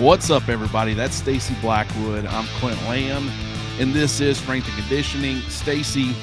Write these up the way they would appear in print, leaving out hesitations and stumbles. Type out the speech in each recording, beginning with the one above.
What's up, everybody? That's Stacey Blackwood. I'm Clint Lamb, and this is Strength and Conditioning. Stacey,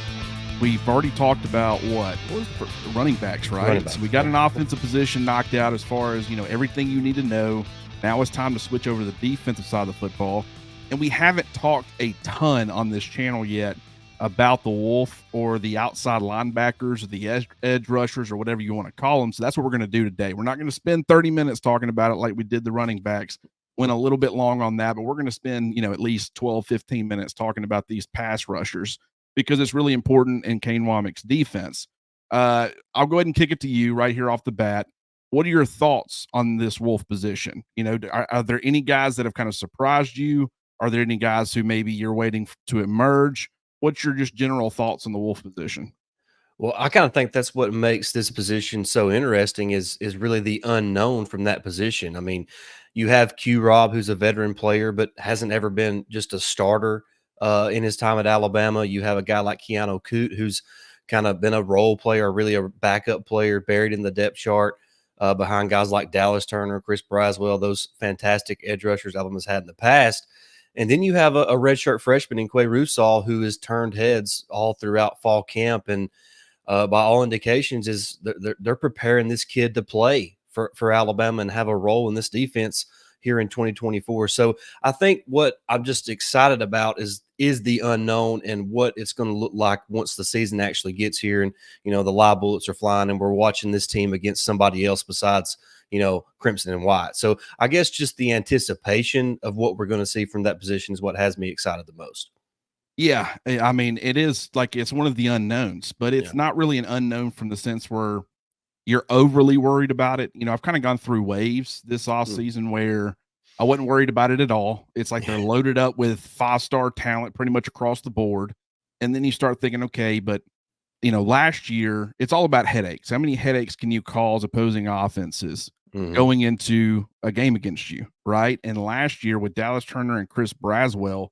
we've already talked about what was running backs, right? Running backs, so we got an offensive position knocked out as far as, everything you need to know. Now it's time to switch over to the defensive side of the football. And we haven't talked a ton on this channel yet about the Wolf or the outside linebackers or the edge rushers or whatever you want to call them. So that's what we're going to do today. We're not going to spend 30 minutes talking about it like we did the running backs. Went a little bit long on that, but we're going to spend, at least 12, 15 minutes talking about these pass rushers because it's really important in Kane Wommack's defense. I'll go ahead and kick it to you right here off the bat. What are your thoughts on this Wolf position? Are there any guys that have kind of surprised you? Are there any guys who maybe you're waiting to emerge? What's your just general thoughts on the Wolf position? Well, I kind of think that's what makes this position so interesting is really the unknown from that position. I mean, you have Q Rob, who's a veteran player, but hasn't ever been just a starter in his time at Alabama. You have a guy like Keanu Coote, who's kind of been a role player, really a backup player, buried in the depth chart behind guys like Dallas Turner, Chris Braswell, those fantastic edge rushers Alabama's had in the past. And then you have a redshirt freshman in Quay Rusall, who has turned heads all throughout fall camp, and by all indications, is they're preparing this kid to play for Alabama and have a role in this defense here in 2024. So I think what I'm just excited about is the unknown and what it's going to look like once the season actually gets here, and the live bullets are flying, and we're watching this team against somebody else besides Crimson and White. So I guess just the anticipation of what we're going to see from that position is what has me excited the most. Yeah, I mean, it is like it's one of the unknowns, but it's not really an unknown from the sense where you're overly worried about it. I've kind of gone through waves this off season where I wasn't worried about it at all. It's like they're loaded up with 5-star talent pretty much across the board. And then you start thinking, okay, but last year it's all about headaches. How many headaches can you cause opposing offenses going into a game against you, right? And last year with Dallas Turner and Chris Braswell,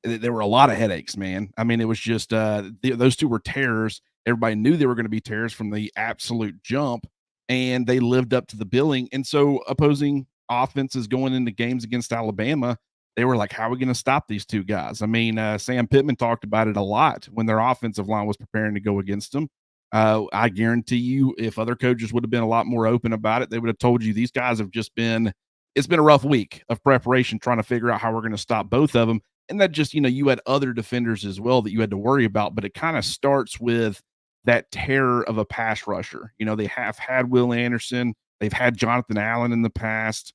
there were a lot of headaches, man. I mean, it was just those two were terrors. Everybody knew they were going to be terrors from the absolute jump, and they lived up to the billing. And so opposing offenses going into games against Alabama, they were like, how are we going to stop these two guys? I mean, Sam Pittman talked about it a lot when their offensive line was preparing to go against them. I guarantee you, if other coaches would have been a lot more open about it, they would have told you these guys have just been – it's been a rough week of preparation trying to figure out how we're going to stop both of them. And that just, you had other defenders as well that you had to worry about, but it kind of starts with that terror of a pass rusher. They have had Will Anderson. They've had Jonathan Allen in the past.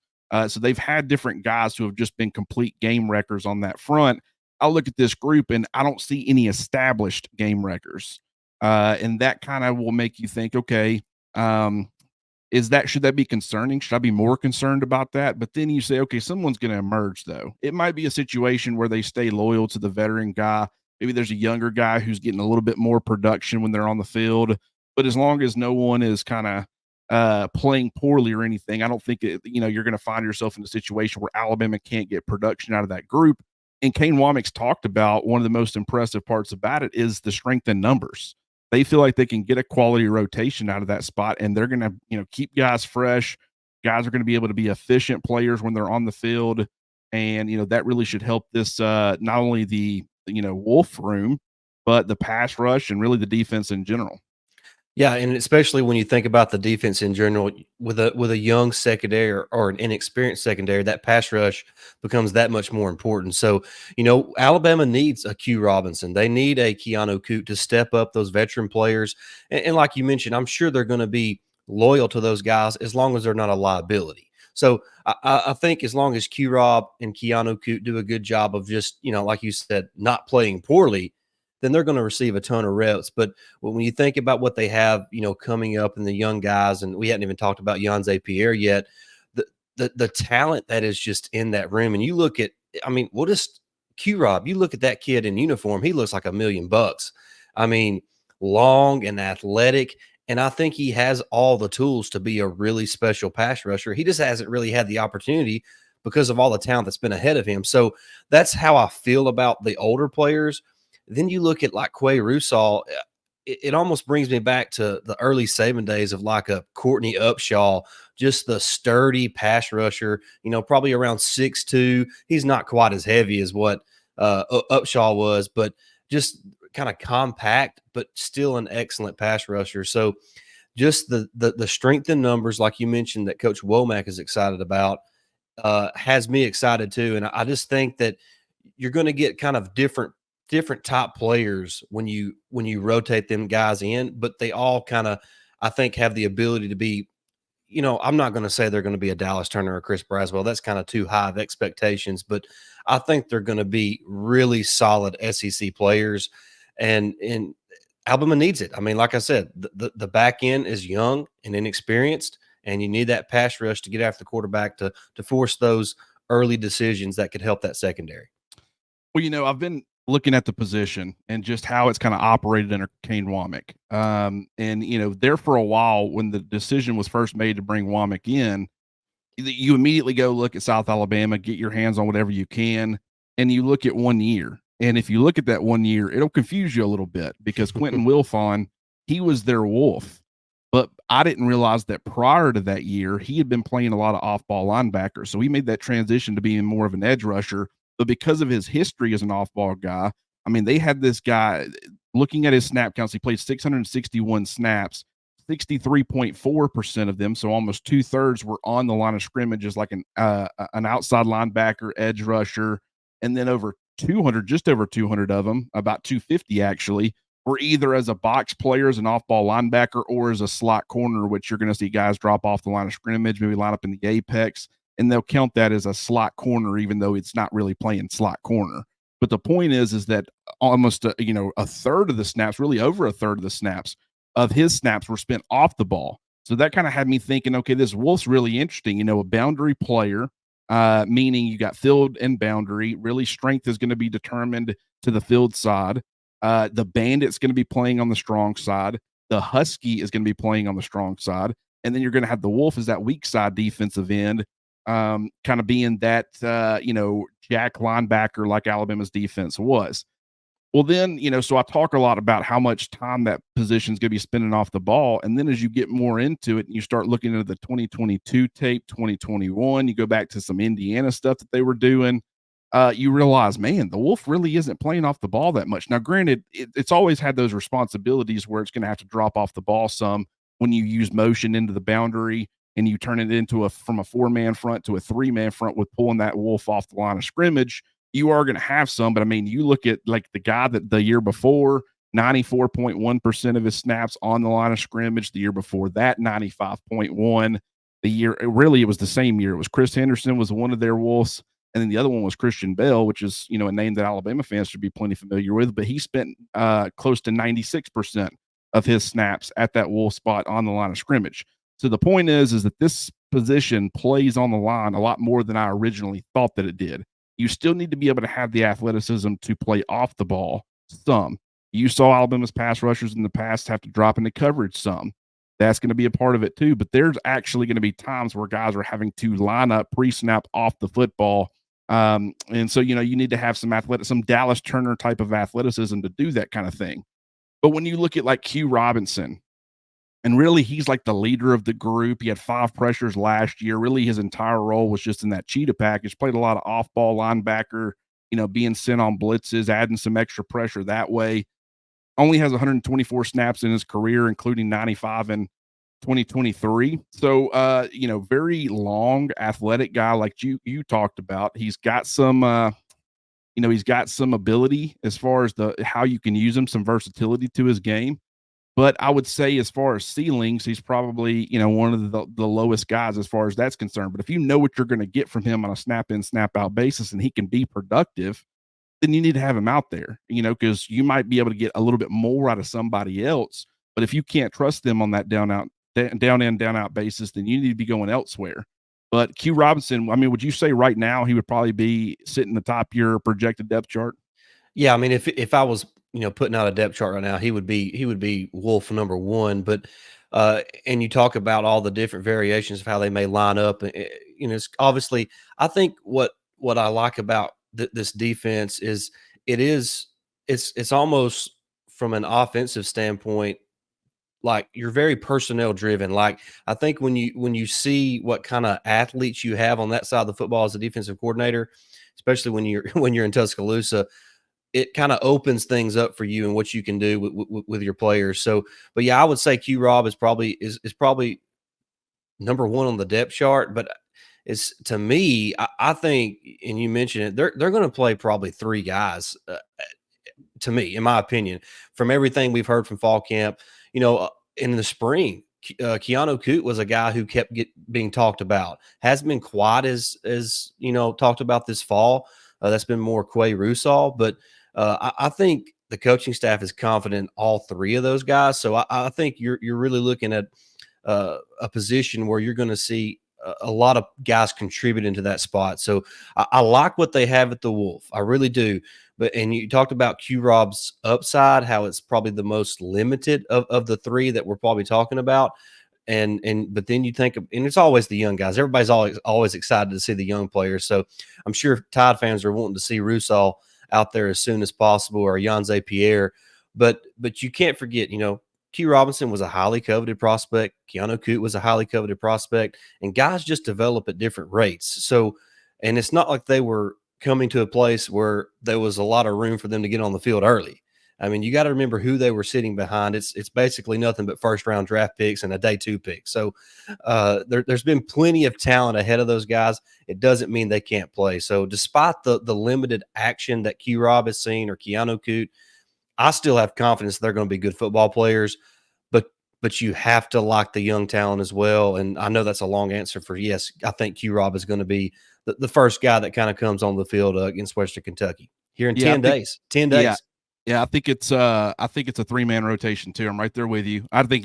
So they've had different guys who have just been complete game wreckers on that front. I look at this group and I don't see any established game wreckers. And that kind of will make you think, okay, should that be concerning? Should I be more concerned about that? But then you say, okay, someone's going to emerge though. It might be a situation where they stay loyal to the veteran guy. Maybe there's a younger guy who's getting a little bit more production when they're on the field. But as long as no one is kind of playing poorly or anything, I don't think you're going to find yourself in a situation where Alabama can't get production out of that group. And Kane Wommack's talked about one of the most impressive parts about it is the strength in numbers. They feel like they can get a quality rotation out of that spot, and they're going to, keep guys fresh. Guys are going to be able to be efficient players when they're on the field. And, that really should help this, not only the, Wolf room, but the pass rush and really the defense in general. Yeah, and especially when you think about the defense in general, with a young secondary or an inexperienced secondary, that pass rush becomes that much more important. So, Alabama needs a Q Robinson. They need a Keanu Coote to step up those veteran players. And like you mentioned, I'm sure they're going to be loyal to those guys as long as they're not a liability. So I think as long as Q Rob and Keanu Coote do a good job of just, like you said, not playing poorly, then they're going to receive a ton of reps. But when you think about what they have, coming up and the young guys, and we hadn't even talked about Yanze Pierre yet, the talent that is just in that room. And you look at, what is Q-Rob? You look at that kid in uniform, he looks like $1 million. I mean, long and athletic. And I think he has all the tools to be a really special pass rusher. He just hasn't really had the opportunity because of all the talent that's been ahead of him. So that's how I feel about the older players. Then you look at like Quay Rusall, it almost brings me back to the early Saban days of like a Courtney Upshaw just the sturdy pass rusher, probably around 6'2". He's not quite as heavy as what Upshaw was, but just kind of compact, but still an excellent pass rusher. So just the strength in numbers, like you mentioned, that Coach Wommack is excited about, has me excited too. And I just think that you're going to get kind of different top players when you rotate them guys in, but they all kind of, I think, have the ability to be, I'm not going to say they're going to be a Dallas Turner or Chris Braswell. That's kind of too high of expectations, but I think they're going to be really solid SEC players, and Alabama needs it. I mean, like I said, the back end is young and inexperienced, and you need that pass rush to get after the quarterback to force those early decisions that could help that secondary. Well, I've been looking at the position and just how it's kind of operated under Kane Wommack. And there for a while, when the decision was first made to bring Wommack in, you immediately go look at South Alabama, get your hands on whatever you can, and you look at 1 year. And if you look at that 1 year, it'll confuse you a little bit because Quentin Wilfon, he was their wolf. But I didn't realize that prior to that year, he had been playing a lot of off-ball linebacker. So he made that transition to being more of an edge rusher. But because of his history as an off-ball guy, I mean, they had this guy, looking at his snap counts, he played 661 snaps. 63.4% of them, so almost 2/3, were on the line of scrimmage as like an outside linebacker, edge rusher, and then just over 200 of them, about 250 actually, were either as a box player, as an off-ball linebacker, or as a slot corner, which you're going to see guys drop off the line of scrimmage, maybe line up in the apex, and they'll count that as a slot corner, even though it's not really playing slot corner. But the point is that almost a third of the snaps, really over a third of the snaps of his snaps, were spent off the ball. So that kind of had me thinking, okay, this Wolf's really interesting. A boundary player, meaning you got field and boundary. Really, strength is going to be determined to the field side. The Bandit's going to be playing on the strong side. The Husky is going to be playing on the strong side. And then you're going to have the Wolf as that weak side defensive end, kind of being that, jack linebacker like Alabama's defense was. Well, then, so I talk a lot about how much time that position is going to be spending off the ball. And then as you get more into it and you start looking at the 2022 tape, 2021, you go back to some Indiana stuff that they were doing, you realize, man, the Wolf really isn't playing off the ball that much. Now, granted, it's always had those responsibilities where it's going to have to drop off the ball some when you use motion into the boundary and you turn it into from a 4-man front to a 3-man front with pulling that Wolf off the line of scrimmage. You are going to have some, but I mean, you look at like the guy that the year before, 94.1% of his snaps on the line of scrimmage. The year before that, 95.1. It was the same year. It was Chris Henderson was one of their Wolves, and then the other one was Christian Bell, which is, a name that Alabama fans should be plenty familiar with, but he spent close to 96% of his snaps at that Wolf spot on the line of scrimmage. So the point is that this position plays on the line a lot more than I originally thought that it did. You still need to be able to have the athleticism to play off the ball some. You saw Alabama's pass rushers in the past have to drop into coverage some. That's going to be a part of it too. But there's actually going to be times where guys are having to line up pre-snap off the football. And so, you need to have some Dallas Turner type of athleticism to do that kind of thing. But when you look at like Q Robinson, and really, he's like the leader of the group. He had 5 pressures last year. Really, his entire role was just in that cheetah package. Played a lot of off-ball linebacker, being sent on blitzes, adding some extra pressure that way. Only has 124 snaps in his career, including 95 in 2023. So, very long, athletic guy like you talked about. He's got some, he's got some ability as far as how you can use him, some versatility to his game. But I would say as far as ceilings, he's probably, one of the lowest guys as far as that's concerned. But if you know what you're going to get from him on a snap in, snap out basis and he can be productive, then you need to have him out there, because you might be able to get a little bit more out of somebody else. But if you can't trust them on that down in, down out basis, then you need to be going elsewhere. But Q Robinson, I mean, would you say right now he would probably be sitting the top of your projected depth chart? Yeah, I mean, if I was putting out a depth chart right now, he would be Wolf number 1. But and you talk about all the different variations of how they may line up. It's obviously, I think what I like about this defense is it's almost from an offensive standpoint like you're very personnel driven. Like I think when you see what kind of athletes you have on that side of the football as a defensive coordinator, especially when you're when you're in Tuscaloosa, it kind of opens things up for you and what you can do with your players. So, but yeah, I would say Q Rob is probably number one on the depth chart. But it's to me, I think, and you mentioned it, they're going to play probably three guys. To me, in my opinion, from everything we've heard from fall camp, in the spring, Keanu Coote was a guy who kept being talked about. Hasn't been quite as talked about this fall. That's been more Quay Rusall, but I think the coaching staff is confident in all three of those guys. So I think you're really looking at a position where you're going to see a lot of guys contributing to that spot. So I like what they have at the Wolf. I really do. And you talked about Q Rob's upside, how it's probably the most limited of the three that we're probably talking about. But then you think of, and it's always the young guys. Everybody's always excited to see the young players. So I'm sure Tide fans are wanting to see Rusall out there as soon as possible, or Yanze Pierre. But you can't forget, Q Robinson was a highly coveted prospect. Keanu Coote was a highly coveted prospect, and guys just develop at different rates. So, and it's not like they were coming to a place where there was a lot of room for them to get on the field early. I mean, you got to remember who they were sitting behind. It's basically nothing but first round draft picks and a day 2 pick. So there's been plenty of talent ahead of those guys. It doesn't mean they can't play. So despite the limited action that Q Rob has seen or Keanu Coote, I still have confidence they're going to be good football players. But you have to like the young talent as well. And I know that's a long answer for yes. I think Q Rob is going to be the first guy that kind of comes on the field against Western Kentucky here in 10 days. 10 days. Yeah, I think it's a 3-man rotation too. I'm right there with you. I think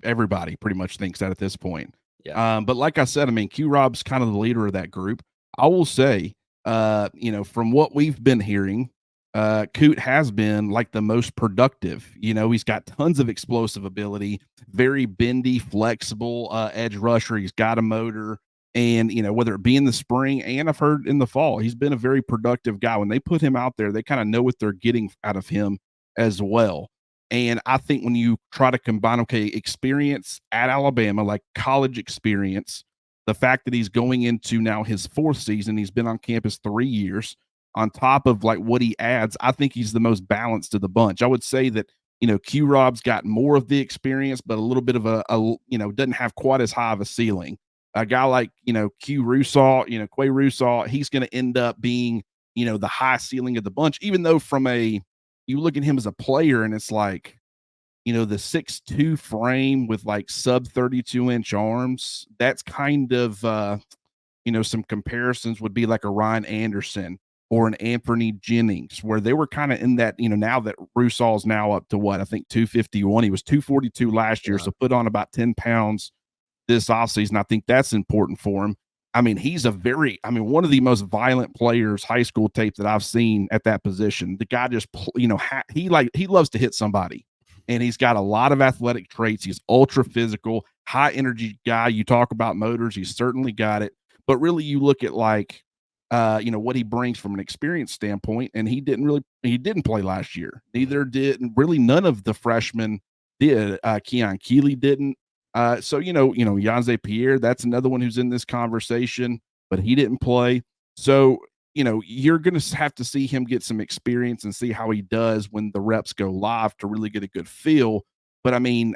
everybody pretty much thinks that at this point. Yeah. But like I said, I mean, Q Rob's kind of the leader of that group. I will say, from what we've been hearing, Coote has been like the most productive. He's got tons of explosive ability, very bendy, flexible edge rusher. He's got a motor. And, whether it be in the spring and I've heard in the fall, he's been a very productive guy. When they put him out there, they kind of know what they're getting out of him as well. And I think when you try to combine, experience at Alabama, like college experience, the fact that he's going into now his 4th season, he's been on campus 3 years, on top of like what he adds, I think he's the most balanced of the bunch. I would say that, Q Rob's got more of the experience, but a little bit of doesn't have quite as high of a ceiling. A guy like, Quay Rusall, he's going to end up being, the high ceiling of the bunch, even though you look at him as a player and it's like, the 6'2" frame with like sub 32-inch arms, that's kind of, some comparisons would be like a Ryan Anderson or an Anthony Jennings, where they were kind of in that, now that Rusall's now up to what, I think 251, he was 242 last year. So put on about 10 pounds this offseason. I think that's important for him. I mean, he's one of the most violent players, high school tape that I've seen at that position. The guy just, he loves to hit somebody, and he's got a lot of athletic traits. He's ultra physical, high energy guy. You talk about motors, he's certainly got it. But really, you look at what he brings from an experience standpoint, and he didn't play last year. Neither did, and really none of the freshmen did. Keon Keeley didn't. So Yanze Pierre, that's another one who's in this conversation, but he didn't play. So, you're going to have to see him get some experience and see how he does when the reps go live to really get a good feel. But I mean,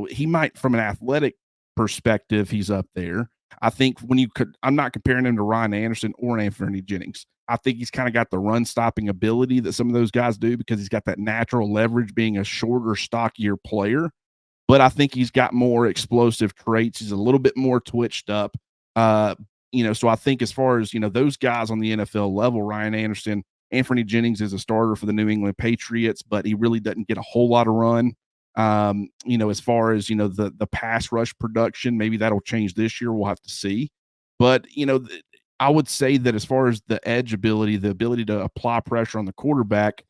he might, from an athletic perspective, he's up there. I think I'm not comparing him to Ryan Anderson or Anthony Jennings. I think he's kind of got the run stopping ability that some of those guys do because he's got that natural leverage being a shorter, stockier player. But I think he's got more explosive traits. He's a little bit more twitched up. So I think as far as, those guys on the NFL level, Ryan Anderson, Anthony Jennings is a starter for the New England Patriots, but he really doesn't get a whole lot of run. As far as, the pass rush production, maybe that'll change this year. We'll have to see. But, I would say that as far as the edge ability, the ability to apply pressure on the quarterback,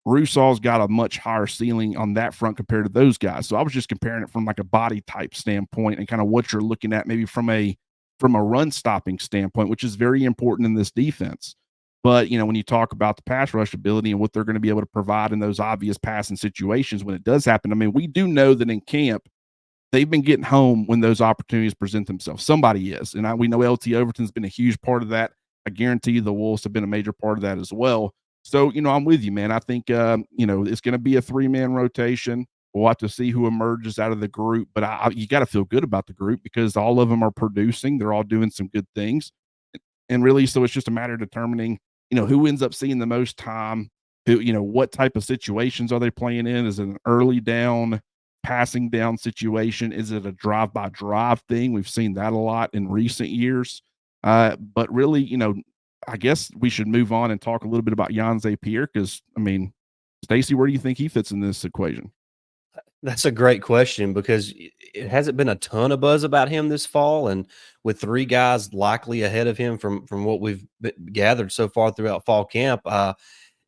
Rusall's got a much higher ceiling on that front compared to those guys. So I was just comparing it from like a body type standpoint and kind of what you're looking at maybe from a run stopping standpoint, which is very important in this defense. But, when you talk about the pass rush ability and what they're going to be able to provide in those obvious passing situations when it does happen, I mean, we do know that in camp, they've been getting home when those opportunities present themselves. Somebody is. And we know LT Overton's been a huge part of that. I guarantee you the Wolves have been a major part of that as well. So, I'm with you, man. I think, it's going to be a 3-man rotation. We'll have to see who emerges out of the group, but you got to feel good about the group because all of them are producing. They're all doing some good things. And really, so it's just a matter of determining, who ends up seeing the most time, what type of situations are they playing in? Is it an early down, passing down situation? Is it a drive by drive thing? We've seen that a lot in recent years. But really, I guess we should move on and talk a little bit about Janze Pierre because, I mean, Stacey, where do you think he fits in this equation? That's a great question because it hasn't been a ton of buzz about him this fall, and with 3 guys likely ahead of him from what we've gathered so far throughout fall camp,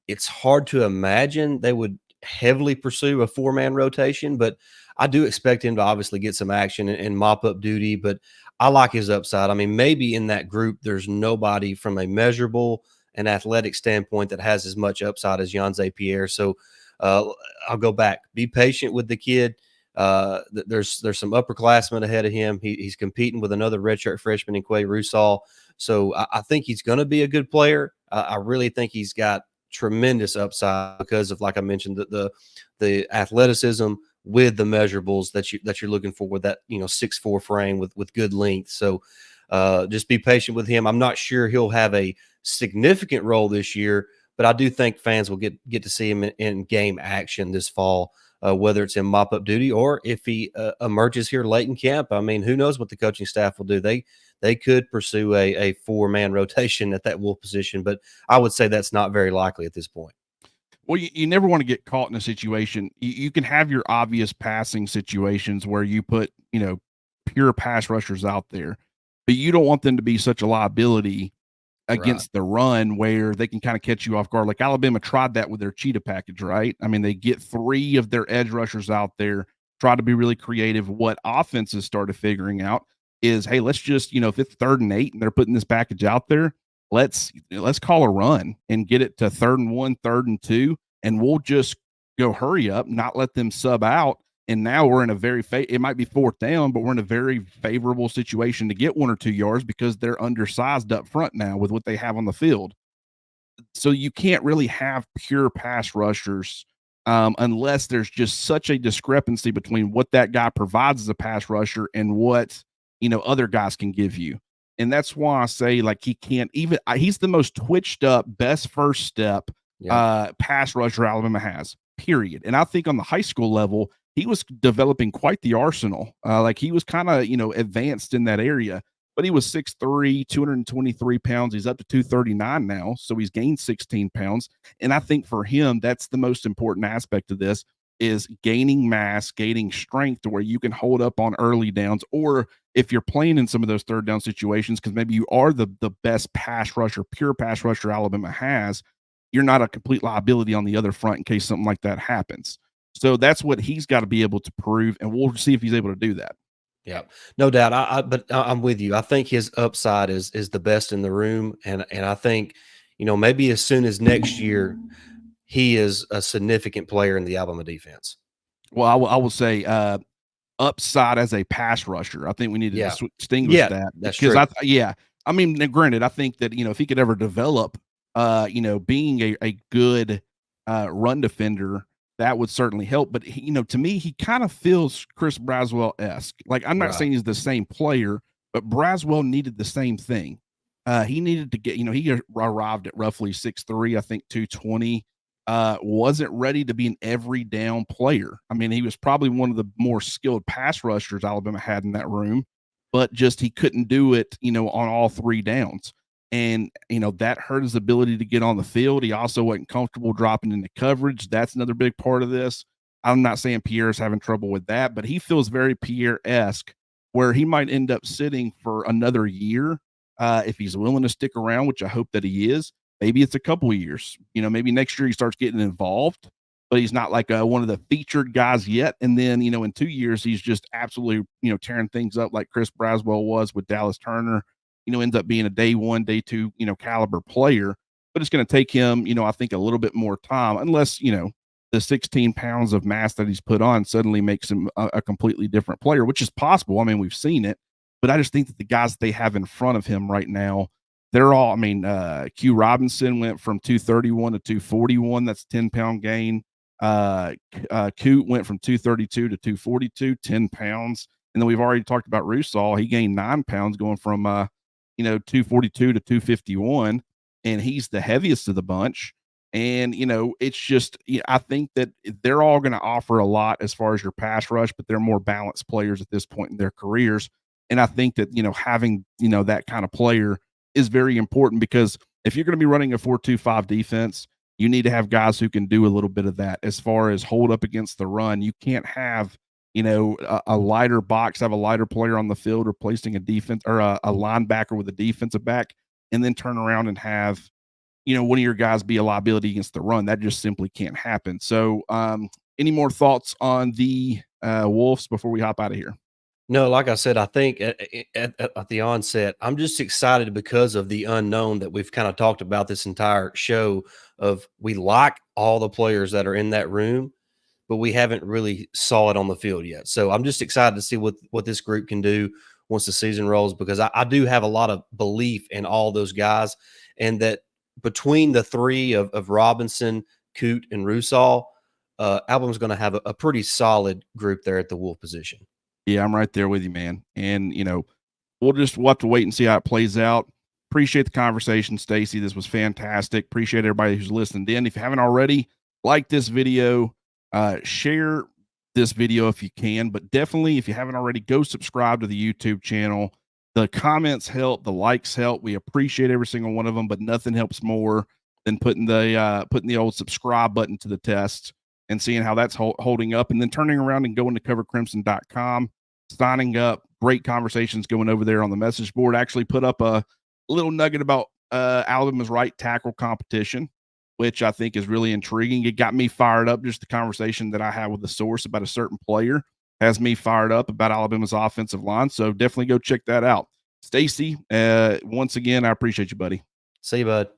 it's hard to imagine they would heavily pursue a 4-man rotation, but I do expect him to obviously get some action and mop up duty, but I like his upside. I mean, maybe in that group, there's nobody from a measurable and athletic standpoint that has as much upside as Janze Pierre. So uh, I'll go back. Be patient with the kid. There's some upperclassmen ahead of him. He's competing with another redshirt freshman in Quay Rusall. So I think he's going to be a good player. I really think he's got tremendous upside because of, like I mentioned, the athleticism with the measurables that you're looking for with that 6'4" frame with good length. So just be patient with him. I'm not sure he'll have a significant role this year, but I do think fans will get to see him in game action this fall, whether it's in mop up duty or if he emerges here late in camp. I mean, who knows what the coaching staff will do? They could pursue a 4-man rotation at that Wolf position, but I would say that's not very likely at this point. Well, you never want to get caught in a situation. You can have your obvious passing situations where you put, pure pass rushers out there, but you don't want them to be such a liability Right. against the run where they can kind of catch you off guard. Like Alabama tried that with their cheetah package, right? I mean, they get 3 of their edge rushers out there, try to be really creative. What offenses started figuring out is, hey, let's just, if it's 3rd and 8 and they're putting this package out there, let's call a run and get it to 3rd and 1, 3rd and 2, and we'll just go hurry up, not let them sub out. And now we're in a it might be 4th down, but we're in a very favorable situation to get 1 or 2 yards because they're undersized up front now with what they have on the field. So you can't really have pure pass rushers unless there's just such a discrepancy between what that guy provides as a pass rusher and what other guys can give you. And that's why I say, like, he can't even. He's the most twitched up, best first step Yep. pass rusher Alabama has. Period. And I think on the high school level, he was developing quite the arsenal. Like he was kind of advanced in that area. But he was 6'3", 223 pounds. He's up to 239 now, so he's gained 16 pounds. And I think for him, that's the most important aspect of this is gaining mass, gaining strength to where you can hold up on early downs, or if you're playing in some of those 3rd down situations, because maybe you are the best pass rusher, pure pass rusher Alabama has, you're not a complete liability on the other front in case something like that happens. So that's what he's got to be able to prove, and we'll see if he's able to do that. Yeah, no doubt. But I'm with you. I think his upside is the best in the room, and I think maybe as soon as next year, he is a significant player in the Alabama defense. Well, I will say upside as a pass rusher. I think we need to Yeah, distinguish yeah, that that's because true. I mean, granted, I think that if he could ever develop, being a good run defender, that would certainly help. But to me, he kind of feels Chris Braswell esque. Like I'm not Right. saying he's the same player, but Braswell needed the same thing. He needed to get, he arrived at roughly 6'3", I think 220. Wasn't ready to be an every down player. I mean, he was probably one of the more skilled pass rushers Alabama had in that room, but just he couldn't do it, on all 3 downs. And, that hurt his ability to get on the field. He also wasn't comfortable dropping into coverage. That's another big part of this. I'm not saying Pierre's having trouble with that, but he feels very Pierre-esque where he might end up sitting for another year if he's willing to stick around, which I hope that he is. Maybe it's a couple of years. Maybe next year he starts getting involved, but he's not like one of the featured guys yet. And then, in 2 years, he's just absolutely, tearing things up like Chris Braswell was with Dallas Turner, ends up being a day 1, day 2, caliber player. but it's going to take him, I think a little bit more time, unless, the 16 pounds of mass that he's put on suddenly makes him a completely different player, which is possible. I mean, we've seen it, but I just think that the guys that they have in front of him right now, they're all, Q Robinson went from 231 to 241. That's 10-pound gain. Coot went from 232 to 242, 10 pounds. And then we've already talked about Rusall. He gained 9 pounds going from, 242 to 251. And he's the heaviest of the bunch. And, it's just, I think that they're all going to offer a lot as far as your pass rush, but they're more balanced players at this point in their careers. And I think that, having, that kind of player is very important, because if you're going to be running a 4-2-5 defense, you need to have guys who can do a little bit of that as far as hold up against the run. You can't have, a lighter box, have a lighter player on the field replacing a defense or a linebacker with a defensive back, and then turn around and have, one of your guys be a liability against the run. That just simply can't happen. So, any more thoughts on the Wolves before we hop out of here? No, like I said, I think at the onset, I'm just excited because of the unknown that we've kind of talked about this entire show. Of we like all the players that are in that room, but we haven't really saw it on the field yet. So I'm just excited to see what this group can do once the season rolls, because I do have a lot of belief in all those guys, and that between the three of Robinson, Coot, and Rusall, Alabama's going to have a pretty solid group there at the Wolf position. Yeah, I'm right there with you, man. And, we'll have to wait and see how it plays out. Appreciate the conversation, Stacey. This was fantastic. Appreciate everybody who's listened in. If you haven't already, like this video, share this video if you can, but definitely, if you haven't already, go subscribe to the YouTube channel. The comments help, the likes help. We appreciate every single one of them, but nothing helps more than putting the old subscribe button to the test and seeing how that's holding up, and then turning around and going to covercrimson.com, signing up. Great conversations going over there on the message board. Actually put up a little nugget about Alabama's right tackle competition, which I think is really intriguing. It got me fired up. Just the conversation that I had with the source about a certain player has me fired up about Alabama's offensive line. So definitely go check that out. Stacey, once again, I appreciate you, buddy. See you, bud.